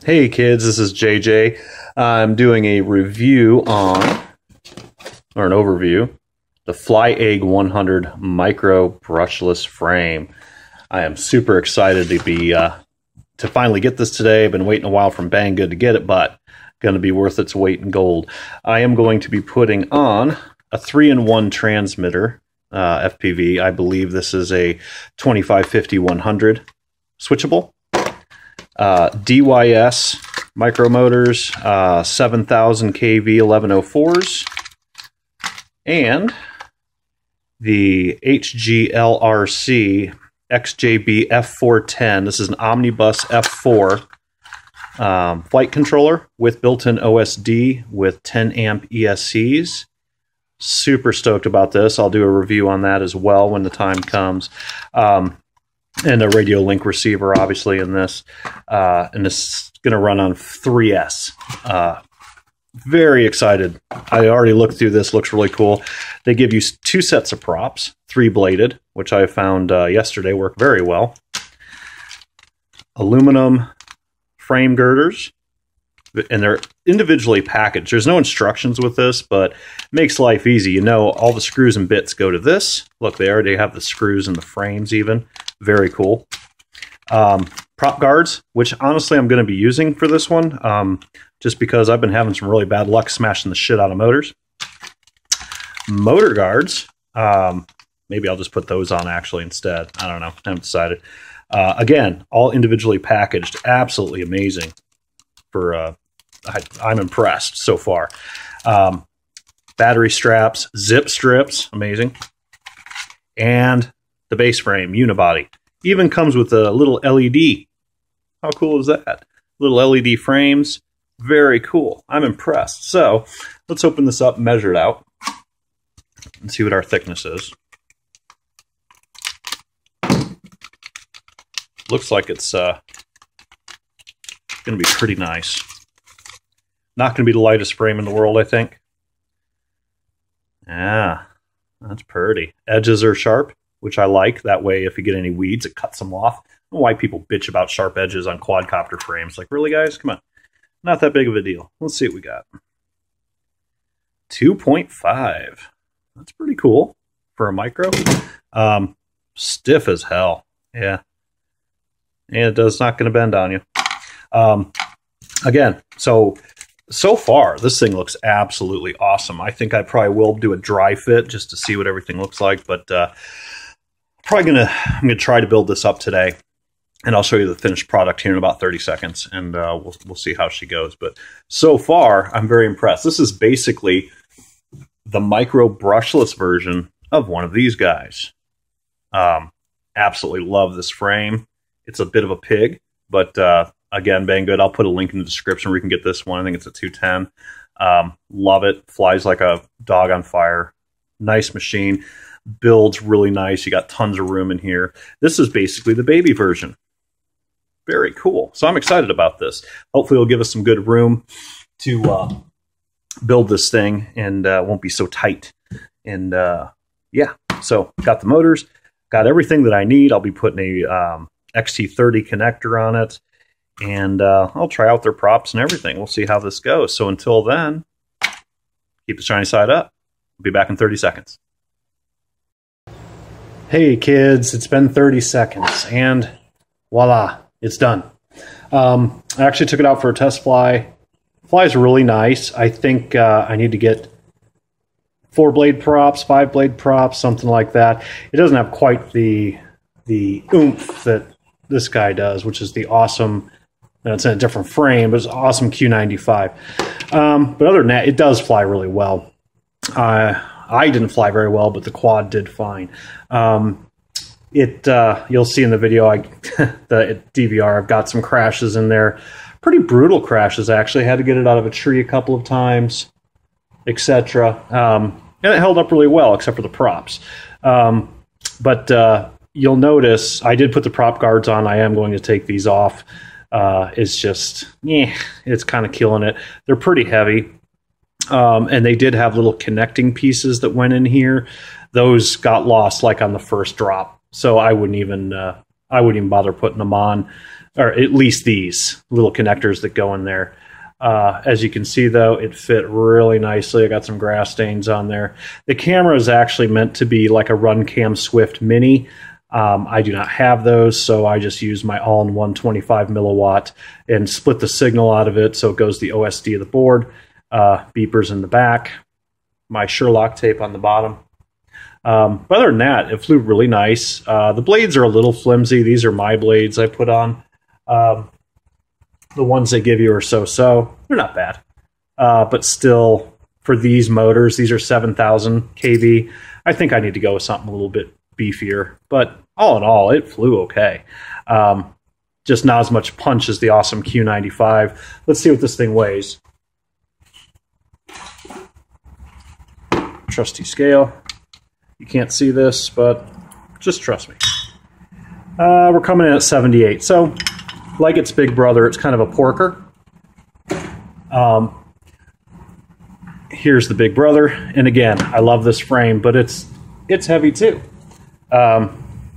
Hey kids, this is JJ. I'm doing a review on, or an overview, the Fly Egg 100 micro brushless frame. I am super excited to finally get this today. I've been waiting a while from Banggood to get it, but going to be worth its weight in gold. I am going to be putting on a 3-in-1 transmitter, FPV. I believe this is a 2550-100 switchable. DYS micro motors, 7000 kV 1104s, and the HGLRC XJB F410. This is an omnibus F4 flight controller with built-in OSD with 10 amp ESCs. Super stoked about this. I'll do a review on that as well when the time comes. And a radio link receiver, obviously, in this. And this is going to run on 3S. Very excited. I already looked through this. Looks really cool. They give you 2 sets of props, 3-bladed, which I found yesterday work very well. Aluminum frame girders. And they're individually packaged. There's no instructions with this, but it makes life easy. You know, all the screws and bits go to this. Look, they already have the screws and the frames even. Very cool. Prop guards, which honestly I'm going to be using for this one, just because I've been having some really bad luck smashing the shit out of motors. Motor guards, maybe I'll just put those on actually instead. I don't know. I haven't decided. Again, all individually packaged. Absolutely amazing. I'm impressed so far. Battery straps, zip strips, amazing. And the base frame, unibody. Even comes with a little LED. How cool is that? Little LED frames. Very cool. I'm impressed. So let's open this up, measure it out, and see what our thickness is. Looks like it's going to be pretty nice. Not going to be the lightest frame in the world, I think. Yeah, that's pretty. Edges are sharp, which I like. That way, if you get any weeds, it cuts them off. I don't know why people bitch about sharp edges on quadcopter frames. Like, really, guys? Come on. Not that big of a deal. Let's see what we got. 2.5. That's pretty cool for a micro. Stiff as hell. Yeah. And it's not going to bend on you. Again, so far, this thing looks absolutely awesome. I think I probably will do a dry fit just to see what everything looks like, but I'm gonna try to build this up today, and I'll show you the finished product here in about 30 seconds, and we'll see how she goes. But so far, I'm very impressed. This is basically the micro brushless version of one of these guys. Absolutely love this frame. It's a bit of a pig, but again, Banggood. I'll put a link in the description where you can get this one. I think it's a 210. Love it. Flies like a dog on fire. Nice machine. Builds really nice. You got tons of room in here. This is basically the baby version. Very cool. So I'm excited about this. Hopefully it'll give us some good room to build this thing, and won't be so tight. And yeah, so got the motors. Got everything that I need. I'll be putting a XT30 connector on it. And I'll try out their props and everything. We'll see how this goes. So until then, keep the shiny side up. I'll be back in 30 seconds. Hey kids, it's been 30 seconds and voila, it's done. I actually took it out for a test fly. Flies really nice. I think I need to get 4-blade props, 5-blade props, something like that. It doesn't have quite the oomph that this guy does, which is the awesome. It's in a different frame, but it's awesome Q95. But other than that, it does fly really well. I didn't fly very well, but the quad did fine. You'll see in the video, the DVR, I've got some crashes in there. Pretty brutal crashes, actually. Had to get it out of a tree a couple of times, etc. And it held up really well, except for the props. But you'll notice I did put the prop guards on. I am going to take these off. It's just, it's kind of killing it. They're pretty heavy. And they did have little connecting pieces that went in here. Those got lost like on the first drop. So I wouldn't even bother putting them on. or at least these little connectors that go in there. As you can see, though, it fit really nicely. I got some grass stains on there. The camera is actually meant to be like a Runcam Swift Mini. I do not have those, so I just use my all-in-one 25 milliwatt and split the signal out of it so it goes the OSD of the board. Beepers in the back, my Sherlock tape on the bottom. But other than that, it flew really nice. The blades are a little flimsy. These are my blades I put on. The ones they give you are so-so. They're not bad. But still, for these motors, these are 7,000 kV. I think I need to go with something a little bit beefier. But all in all, it flew okay. Just not as much punch as the awesome Q95. Let's see what this thing weighs. Trusty scale. You can't see this, but just trust me. We're coming in at 78. So, like its big brother, it's kind of a porker. Here's the big brother. And again, I love this frame, but it's heavy too.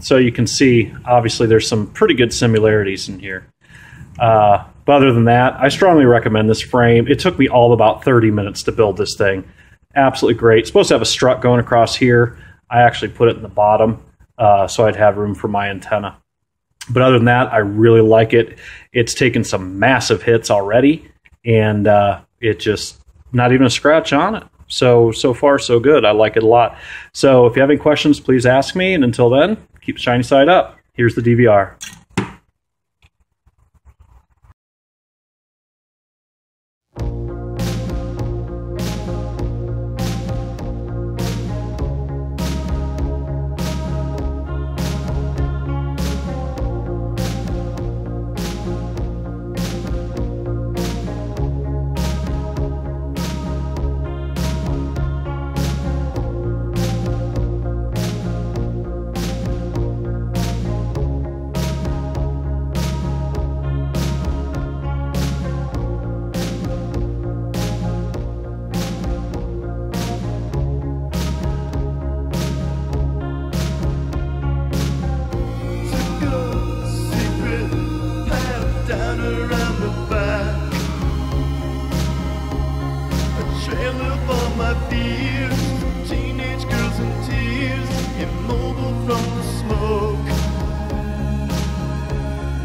So you can see, obviously, there's some pretty good similarities in here. But other than that, I strongly recommend this frame. It took me all of about 30 minutes to build this thing. Absolutely great. It's supposed to have a strut going across here. I actually put it in the bottom so I'd have room for my antenna. But other than that, I really like it. It's taken some massive hits already, and it just not even a scratch on it. So far, so good. I like it a lot. So if you have any questions, please ask me. And until then, keep the shiny side up. Here's the DVR.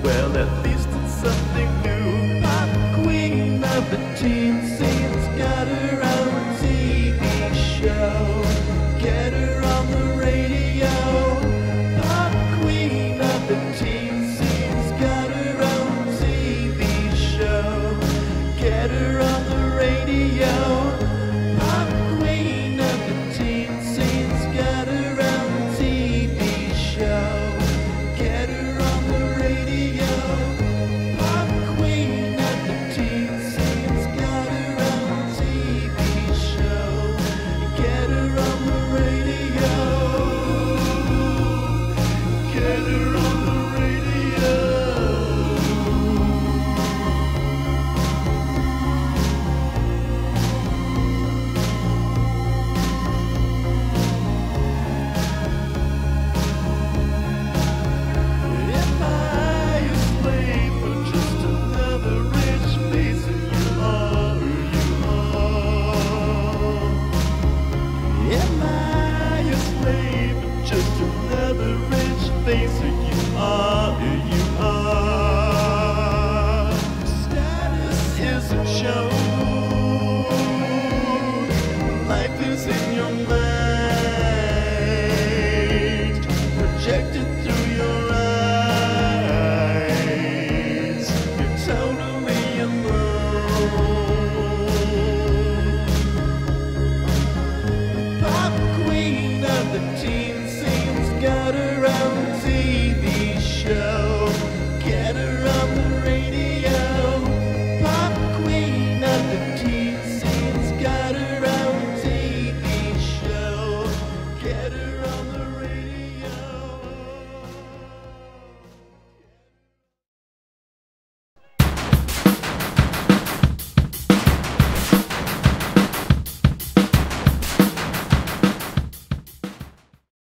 Well, at least it's something new. Pop queen of the teen scenes, got her own TV show. Get her on the radio. Pop queen of the teen scenes, got her own TV show. Get her on the radio.